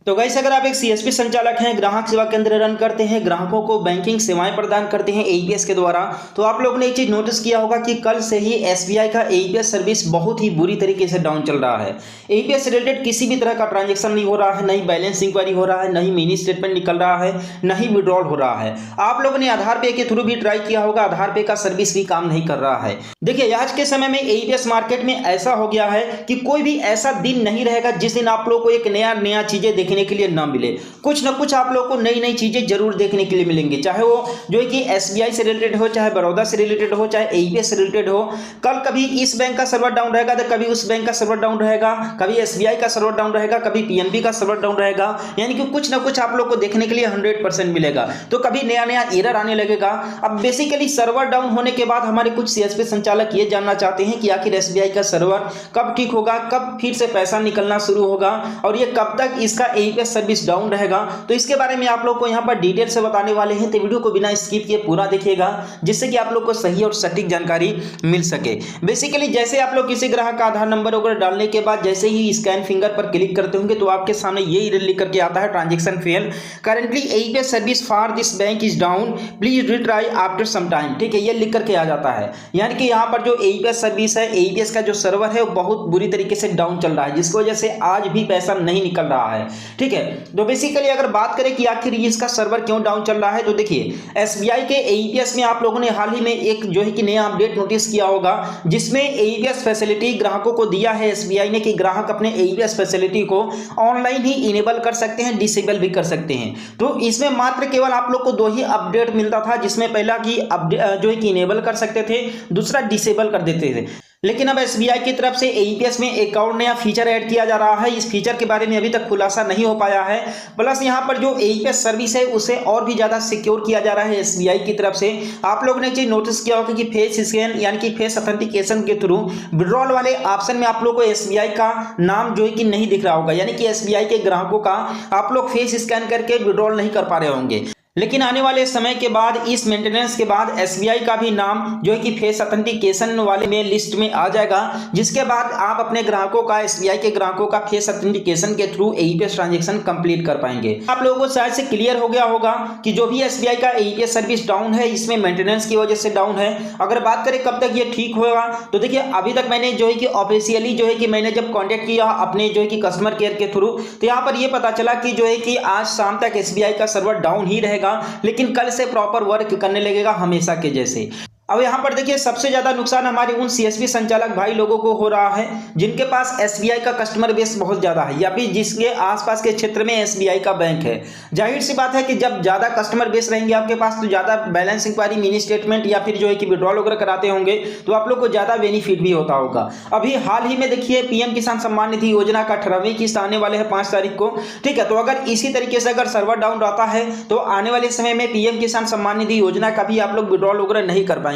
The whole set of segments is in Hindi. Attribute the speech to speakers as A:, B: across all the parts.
A: तो गाइस, अगर आप एक सीएसपी संचालक हैं, ग्राहक सेवा केंद्र रन करते हैं, ग्राहकों को बैंकिंग सेवाएं प्रदान करते हैं एईपीएस के द्वारा, तो आप लोगों ने एक चीज नोटिस किया होगा कि कल से ही एसबीआई का एईपीएस सर्विस बहुत ही बुरी तरीके से डाउन चल रहा है। एईपीएस से रिलेटेड किसी भी तरह का ट्रांजेक्शन नहीं हो रहा है, नहीं बैलेंस इंक्वायरी हो रहा है, नहीं मिनी स्टेटमेंट निकल रहा है, नहीं विड्रॉल हो रहा है। आप लोगों ने आधार पे के थ्रू भी ट्राई किया होगा, आधार पे का सर्विस भी काम नहीं कर रहा है। देखिए, आज के समय में एईपीएस मार्केट में ऐसा हो गया है कि कोई भी ऐसा दिन नहीं रहेगा जिस दिन आप लोगों को एक नया चीजें देखने के लिए ना मिले। कुछ ना कुछ आप लोगों को नई नई चीजें जरूर देखने के लिए मिलेंगी, चाहे वो जो है कि एसबीआई से रिलेटेड हो, चाहे बड़ौदा से रिलेटेड हो, चाहे एईपीएस से रिलेटेड हो। कल कभी इस बैंक का सर्वर डाउन रहेगा, तो कभी उस बैंक का सर्वर डाउन रहेगा, कभी एसबीआई का सर्वर डाउन रहेगा, कभी पीएनबी का सर्वर डाउन रहेगा। यानी कि कुछ ना कुछ आप लोग को देखने के लिए 100% मिलेगा। तो कभी नया एरर आने लगेगा। अब बेसिकली सर्वर डाउन होने के बाद हमारे कुछ सीएसपी संचालक ये जानना चाहते हैं कि आखिर एसबीआई का सर्वर कब ठीक होगा, कब फिर से पैसा निकलना शुरू होगा और ये कब तक इसका एईपीएस सर्विस डाउन रहेगा। तो इसके बारे में आप लोग को यहाँ पर डिटेल से बताने वाले हैं, तो वीडियो को बिना स्किप किए पूरा देखिएगा, जिससे कि आप लोग को सही और सटीक जानकारी मिल सके। बेसिकली जैसे आप लोग किसी ग्राहक का आधार नंबर वगैरह डालने के बाद जैसे ही स्कैन फिंगर पर क्लिक करते होंगे तो आपके सामने ये एरर लिख करके आता है, transaction fail, currently AEPS service for this bank is down, please retry after some time. ठीक है, ये लिख करके आ जाता है। यानी कि यहाँ पर जो एईपीएस सर्विस है, एईपीएस का जो सर्वर है वो बहुत बुरी तरीके से डाउन चल रहा है, जिसकी वजह से आज भी पैसा नहीं निकल रहा है। ठीक है, तो बेसिकली अगर बात करें कि आखिर इसका सर्वर क्यों डाउन चल रहा है, तो देखिए एसबीआई के एईपीएस में आप लोगों ने हाल ही में एक जो है कि नया अपडेट नोटिस किया होगा, जिसमें एईपीएस फैसिलिटी ग्राहकों को दिया है एसबीआई ने कि ग्राहक अपने एईपीएस फैसिलिटी को ऑनलाइन ही इनेबल कर सकते हैं, डिसेबल भी कर सकते हैं। तो इसमें मात्र केवल आप लोग को दो ही अपडेट मिलता था, जिसमें पहला कि जो है कि इनेबल कर सकते थे, दूसरा डिसेबल कर देते थे। लेकिन अब एसबीआई की तरफ से एईपीएस में एक और नया फीचर ऐड किया जा रहा है। इस फीचर के बारे में अभी तक खुलासा नहीं हो पाया है। प्लस यहाँ पर जो एईपीएस सर्विस है उसे और भी ज़्यादा सिक्योर किया जा रहा है एसबीआई की तरफ से। आप लोगों ने एक चीज़ नोटिस किया होगा कि फेस स्कैन यानी कि फेस ऑथेंटिकेशन के थ्रू विड्रॉल वाले ऑप्शन में आप लोग को एसबीआई का नाम जो है कि नहीं दिख रहा होगा, यानी कि एसबीआई के ग्राहकों का आप लोग फेस स्कैन करके विड्रॉल नहीं कर पा रहे होंगे। लेकिन आने वाले समय के बाद इस मेंटेनेंस के बाद एसबीआई का भी नाम जो है कि फेस ऑथेंटिकेशन वाले में लिस्ट में आ जाएगा, जिसके बाद आप अपने ग्राहकों का, एसबीआई के ग्राहकों का फेस ऑथेंटिकेशन के थ्रू एईपीएस ट्रांजैक्शन कंप्लीट कर पाएंगे। आप लोगों को शायद से क्लियर हो गया होगा कि जो भी एसबीआई का एईपीएस सर्विस डाउन है, इसमें मेंटेनेंस की वजह से डाउन है। अगर बात करें कब तक ये ठीक होगा, तो देखिए अभी तक मैंने जो है कि ऑफिशियली जो है कि मैंने जब कॉन्टेक्ट किया अपने जो है कि कस्टमर केयर के थ्रू, तो यहाँ पर ये पता चला कि जो है कि आज शाम तक एसबीआई का सर्वर डाउन ही रहेगा, लेकिन कल से प्रॉपर वर्क करने लगेगा हमेशा के जैसे। अब यहाँ पर देखिए सबसे ज्यादा नुकसान हमारे उन सीएसपी संचालक भाई लोगों को हो रहा है जिनके पास एसबीआई का कस्टमर बेस बहुत ज्यादा है, या फिर जिसके आसपास के क्षेत्र में एसबीआई का बैंक है। जाहिर सी बात है कि जब ज्यादा कस्टमर बेस रहेंगे आपके पास, तो ज्यादा बैलेंस इंक्वायरी, मिनी स्टेटमेंट या फिर जो है कि विड्रॉल वगैरह कराते होंगे, तो आप लोग को ज्यादा बेनिफिट भी होता होगा। अभी हाल ही में देखिए पीएम किसान सम्मान निधि योजना का 18वीं किस्त आने वाले है 5 तारीख को। ठीक है, तो अगर इसी तरीके से अगर सर्वर डाउन रहता है तो आने वाले समय में पीएम किसान सम्मान निधि योजना का भी आप लोग विड्रॉल वगैरह नहीं कर पाएंगे।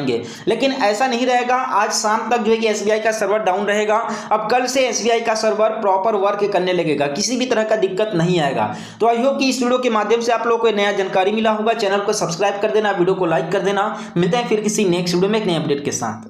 A: लेकिन ऐसा नहीं रहेगा, आज शाम तक जो है कि एसबीआई का सर्वर डाउन रहेगा। अब कल से एसबीआई का सर्वर प्रॉपर वर्क करने लगेगा, किसी भी तरह का दिक्कत नहीं आएगा। तो आई होप कि इस वीडियो के माध्यम से आप लोगों को नया जानकारी मिला होगा। चैनल को सब्सक्राइब कर देना, वीडियो को लाइक कर देना। मिलते हैं फिर किसी नेक्स्ट वीडियो में एक नए अपडेट के साथ।